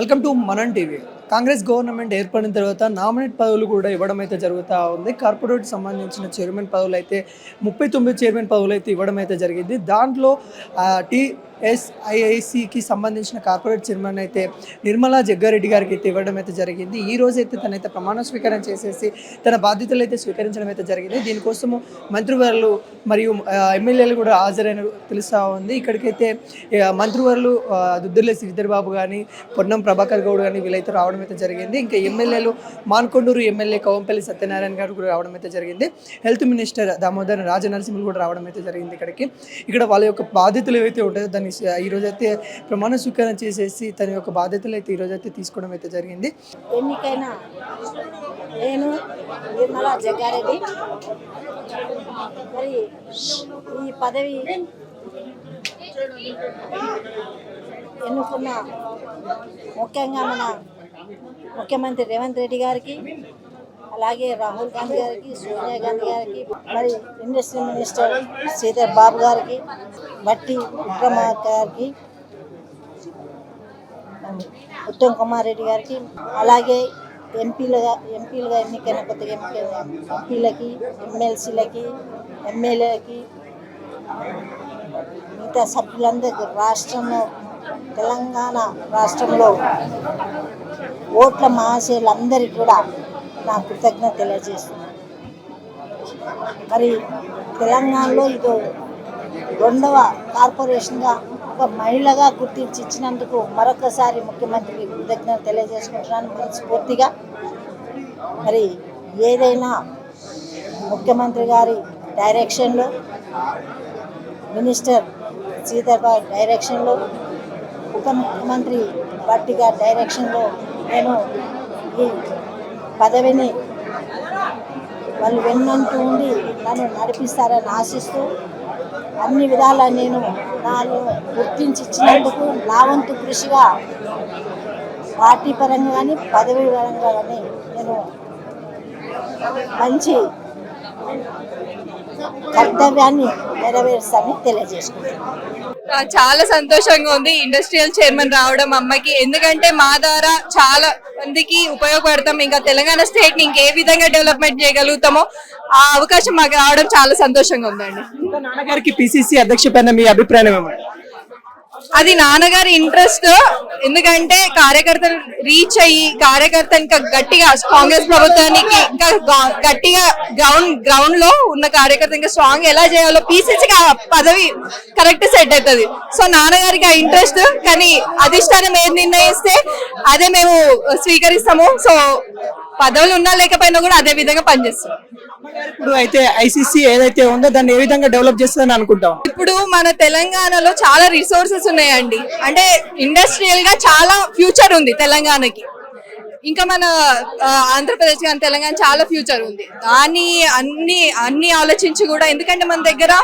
Welcome to మనం TV. Congress government ఏర్పడిన తర్వాత నామినేట్ పదవులు కూడా ఇవ్వడం అయితే జరుగుతూ ఉంది. కార్పొరేట్ సంబంధించిన చైర్మన్ పదవులు అయితే 39 చైర్మన్ పదవులు అయితే ఇవ్వడం అయితే జరిగింది. దాంట్లో టీఎస్ఐఐసికి సంబంధించిన కార్పొరేట్ చైర్మన్ అయితే నిర్మలా జగ్గారెడ్డి గారికి అయితే ఇవ్వడం అయితే జరిగింది. ఈ రోజు అయితే తనైతే ప్రమాణ స్వీకారం చేసేసి తన బాధ్యతలు అయితే స్వీకరించడం అయితే జరిగింది. దీనికోసము మంత్రివర్యులు మరియు ఎమ్మెల్యేలు కూడా హాజరైన తెలుస్తూ ఉంది. ఇక్కడికైతే మంత్రివర్యులు దుద్దుర్ల శ్రీధర్ బాబు కానీ, పొన్నం ప్రభాకర్ గౌడ్ కానీ వీళ్ళైతే రావడం అయితే జరిగింది. ఇంకా ఎమ్మెల్యేలు మాన్కొండూరు ఎమ్మెల్యే కవంపల్లి సత్యనారాయణ గారు కూడా రావడం అయితే జరిగింది. హెల్త్ మినిస్టర్ దామోదర్ రాజనరసింహులు కూడా రావడం అయితే జరిగింది. ఇక్కడ వాళ్ళ యొక్క బాధ్యతలు ఏవైతే ఉంటాయో దాన్ని ఈరోజు అయితే ప్రమాణ స్వీకారం చేసేసి తన యొక్క బాధ్యతలు అయితే ఈరోజు అయితే తీసుకోవడం అయితే జరిగింది. ఎన్నికైన నేను నిర్మలా జగ్గారెడ్డి మరి ఈ పదవి ఎన్నుకున్న ముఖ్యంగా మన ముఖ్యమంత్రి రేవంత్ రెడ్డి గారికి, అలాగే రాహుల్ గాంధీ గారికి, సోనియా గాంధీ గారికి, మరి ఇండస్ట్రీ మినిస్టర్ శ్రీధర్ బాబు గారికి, బట్టి విక్రమార్క గారికి, ఉత్తమ్ కుమార్ రెడ్డి గారికి, అలాగే ఎంపీలుగా ఎన్నికైన కొత్తగా ఎంపీలకి, ఎమ్మెల్సీలకి, ఎమ్మెల్యేలకి, మిగతా సభ్యులందరికీ రాష్ట్రంలో తెలంగాణ రాష్ట్రంలో ఓట్ల మహాశయులందరికీ కూడా నా కృతజ్ఞత తెలియజేస్తున్నాను. మరి తెలంగాణలో ఇది రెండవ కార్పొరేషన్గా ఒక మహిళగా గుర్తించి ఇచ్చినందుకు మరొకసారి ముఖ్యమంత్రికి కృతజ్ఞత తెలియజేసుకుంటున్నాను మనస్ఫూర్తిగా. మరి ఏదైనా ముఖ్యమంత్రి గారి డైరెక్షన్లో, మినిస్టర్ శ్రీధర్ బాబు డైరెక్షన్లో, ఉప ముఖ్యమంత్రి భట్టి గారి డైరెక్షన్లో నేను ఈ పదవిని వాళ్ళు వెన్నంటూ ఉండి నన్ను నడిపిస్తారని ఆశిస్తూ అన్ని విధాలా నేను నాలో గుర్తించి ఇచ్చినందుకు నా వంతు కృషిగా పార్టీ పరంగా కానీ పదవి పరంగా కానీ నేను మంచి కర్తవ్యాన్ని నెరవేరుస్తానని తెలియజేసుకుంటున్నాను. చాలా సంతోషంగా ఉంది ఇండస్ట్రియల్ చైర్మన్ రావడం అమ్మకి. ఎందుకంటే మా ద్వారా చాలా మందికి ఉపయోగపడతాం. ఇంకా తెలంగాణ స్టేట్ ని ఇంకే విధంగా డెవలప్మెంట్ చేయగలుగుతామో ఆ అవకాశం మాకు రావడం చాలా సంతోషంగా ఉందండి. నాన్నగారికి పిసిసి అధ్యక్ష పైన మీ అభిప్రాయం ఏమంటారు? అది నాన్నగారి ఇంట్రెస్ట్. ఎందుకంటే కార్యకర్తలు రీచ్ అయ్యి కార్యకర్త ఇంకా గట్టిగా కాంగ్రెస్ ప్రభుత్వానికి ఇంకా గట్టిగా గ్రౌండ్ లో ఉన్న కార్యకర్త ఇంకా స్ట్రాంగ్ ఎలా చేయాలో పీసీసీకి పదవి కరెక్ట్ సెట్ అవుతుంది. సో నాన్నగారికి ఆ ఇంట్రెస్ట్, కానీ అధిష్టానం ఏది నిర్ణయిస్తే అదే మేము స్వీకరిస్తాము. సో పదవులు ఉన్నా లేకపోయినా కూడా అదే విధంగా పనిచేస్తాం. ఇప్పుడు అయితే ఐసీసీ ఏదైతే ఉందో దాన్ని ఏ విధంగా డెవలప్ చేస్తుందని అనుకుంటాం. ఇప్పుడు మన తెలంగాణలో చాలా రిసోర్సెస్ ఉన్నాయండి. అంటే ఇండస్ట్రియల్ గా చాలా ఫ్యూచర్ ఉంది తెలంగాణకి. ఇంకా మన ఆంధ్రప్రదేశ్ కానీ తెలంగాణ చాలా ఫ్యూచర్ ఉంది. దాన్ని అన్ని ఆలోచించి కూడా, ఎందుకంటే మన దగ్గర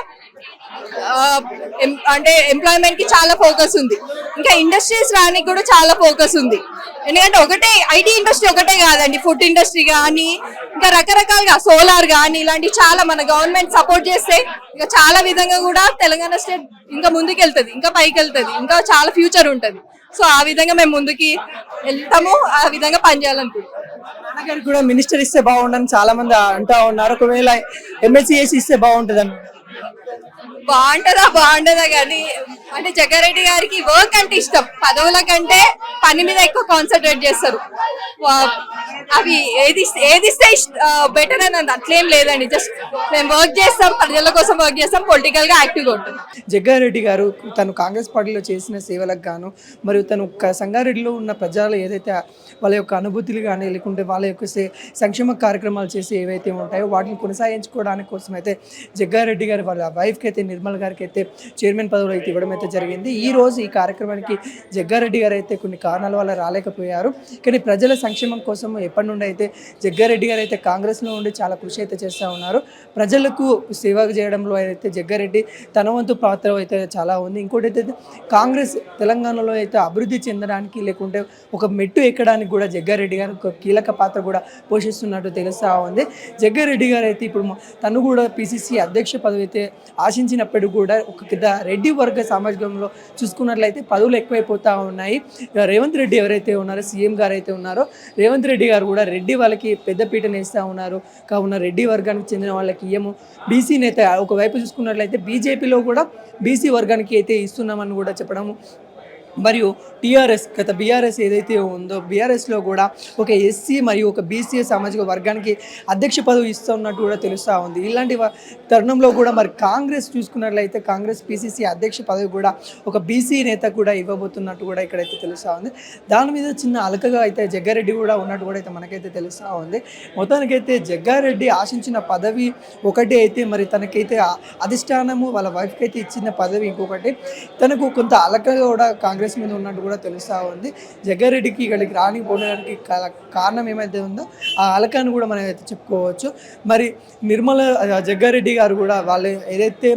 అంటే ఎంప్లాయ్మెంట్ కి చాలా ఫోకస్ ఉంది. ఇంకా ఇండస్ట్రీస్ రానికి కూడా చాలా ఫోకస్ ఉంది. ఎందుకంటే ఒకటే ఐటీ ఇండస్ట్రీ ఒకటే కాదండి, ఫుడ్ ఇండస్ట్రీ కానీ ఇంకా రకరకాలుగా సోలార్ కానీ ఇలాంటి చాలా మన గవర్నమెంట్ సపోర్ట్ చేస్తే ఇంకా చాలా విధంగా కూడా తెలంగాణ స్టేట్ ఇంకా ముందుకు వెళ్తుంది, ఇంకా పైకి వెళ్తుంది, ఇంకా చాలా ఫ్యూచర్ ఉంటుంది. సో ఆ విధంగా మేము ముందుకి వెళ్తాము, ఆ విధంగా పనిచేయాలనుకుంటున్నాం. కూడా మినిస్టర్ ఇస్తే బాగుండని చాలా మంది అంటా ఉన్నారు. ఒకవేళ ఎమ్మెల్సీ ఇస్తే బాగుంటుంది అని. బాగుంటదా కానీ అంటే జగ్గారెడ్డి గారికి వర్క్ అంటే ఇష్టం, పదవుల కంటే పని మీద ఎక్కువ కాన్సన్ట్రేట్ చేస్తారు. అవి ఏదిస్తే బెటర్ అని అట్లేం లేదండి. జస్ట్ మేము వర్క్ చేస్తాం, ప్రజల కోసం వర్క్ చేస్తాం, పొలిటికల్ గా యాక్టివ్గా ఉంటాం. జగ్గారెడ్డి గారు తను కాంగ్రెస్ పార్టీలో చేసిన సేవలకు గాను, మరియు తను సంగారెడ్డిలో ఉన్న ప్రజలు ఏదైతే వాళ్ళ యొక్క అనుభూతులు కానీ, లేకుంటే వాళ్ళ యొక్క సంక్షేమ కార్యక్రమాలు చేసి ఏవైతే ఉంటాయో వాటిని కొనసాగించుకోవడానికి కోసం అయితే జగ్గారెడ్డి గారు వాళ్ళ వైఫ్కి అయితే నిర్మల్ గారికి అయితే చైర్మన్ పదవులు అయితే ఇవ్వడం అయితే జరిగింది. ఈ రోజు ఈ కార్యక్రమానికి జగ్గారెడ్డి గారు అయితే కొన్ని కారణాల వల్ల రాలేకపోయారు. కానీ ప్రజల సంక్షేమం కోసం ఎప్పటి నుండి అయితే జగ్గారెడ్డి గారు అయితే కాంగ్రెస్లో ఉండి చాలా కృషి అయితే చేస్తూ ఉన్నారు. ప్రజలకు సేవ చేయడంలో అయితే జగ్గారెడ్డి తన వంతు పాత్ర అయితే చాలా ఉంది. ఇంకోటి అయితే కాంగ్రెస్ తెలంగాణలో అయితే అభివృద్ధి చెందడానికి లేకుంటే ఒక మెట్టు ఎక్కడానికి కూడా జగ్గారెడ్డి గారు ఒక కీలక పాత్ర కూడా పోషిస్తున్నట్టు తెలుస్తూ ఉంది. జగ్గారెడ్డి గారు అయితే ఇప్పుడు తను కూడా పిసిసి అధ్యక్ష పదవి అయితే ఆశించినప్పటికీ కూడా ఒక రెడ్డి వర్గ సామాజికంలో చూసుకున్నట్లయితే పదవులు ఎక్కువైపోతూ ఉన్నాయి. రేవంత్ రెడ్డి ఎవరైతే ఉన్నారో సీఎం గారు అయితే ఉన్నారో రేవంత్ రెడ్డి గారు కూడా రెడ్డి వాళ్ళకి పెద్దపీటను వేస్తూ ఉన్నారు. కావున రెడ్డి వర్గానికి చెందిన వాళ్ళకి ఏమో బీసీ నేత ఒకవైపు చూసుకున్నట్లయితే బీజేపీలో కూడా బీసీ వర్గానికి అయితే ఇస్తున్నామని కూడా చెప్పడము, మరియు టీఆర్ఎస్ గత బీఆర్ఎస్ ఏదైతే ఉందో బీఆర్ఎస్లో కూడా ఒక ఎస్సీ మరియు ఒక బీసీ సామాజిక వర్గానికి అధ్యక్ష పదవి ఇస్తున్నట్టు కూడా తెలుస్తూ ఉంది. ఇలాంటి తరుణంలో కూడా మరి కాంగ్రెస్ చూసుకున్నట్లయితే కాంగ్రెస్ పిసిసి అధ్యక్ష పదవి కూడా ఒక బీసీ నేత కూడా ఇవ్వబోతున్నట్టు కూడా ఇక్కడైతే తెలుస్తూ ఉంది. దాని మీద చిన్న అలకగా అయితే జగ్గారెడ్డి కూడా ఉన్నట్టు కూడా అయితే మనకైతే తెలుస్తూ ఉంది. మొత్తానికైతే జగ్గారెడ్డి ఆశించిన పదవి ఒకటి అయితే మరి తనకైతే అధిష్టానము వాళ్ళ వైఫ్కి అయితే ఇచ్చిన పదవి ఇంకొకటి, తనకు కొంత అలకగా కూడా కాంగ్రెస్ మీద ఉన్నట్టు కూడా తెలుస్తూ ఉంది. జగ్గారెడ్డికి ఇక్కడికి రానిపోవడానికి కారణం ఏమైతే ఉందో ఆ అలకాన్ని కూడా మనం అయితే చెప్పుకోవచ్చు. మరి నిర్మల జగ్గారెడ్డి గారు కూడా వాళ్ళు ఏదైతే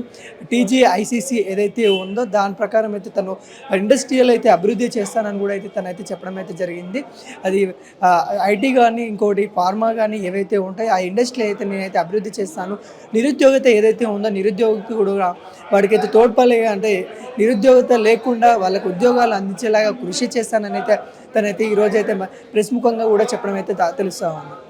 టీజీఐసీసీ ఏదైతే ఉందో దాని ప్రకారం అయితే తను ఇండస్ట్రియల్ అయితే అభివృద్ధి చేస్తానని కూడా అయితే తనైతే చెప్పడం అయితే జరిగింది. అది ఐటీ కానీ ఇంకోటి ఫార్మా కానీ ఏవైతే ఉంటాయో ఆ ఇండస్ట్రీ అయితే నేనైతే అభివృద్ధి చేస్తాను, నిరుద్యోగత ఏదైతే ఉందో నిరుద్యోగికి కూడా వాడికైతే తోడ్పడలే అంటే నిరుద్యోగత లేకుండా వాళ్ళకు ఉద్యోగాలు అందించేలాగా కృషి చేస్తానని అయితే తనైతే ఈరోజు అయితే ప్రెస్ ముఖంగా కూడా చెప్పడం అయితే తెలుస్తూ ఉంది.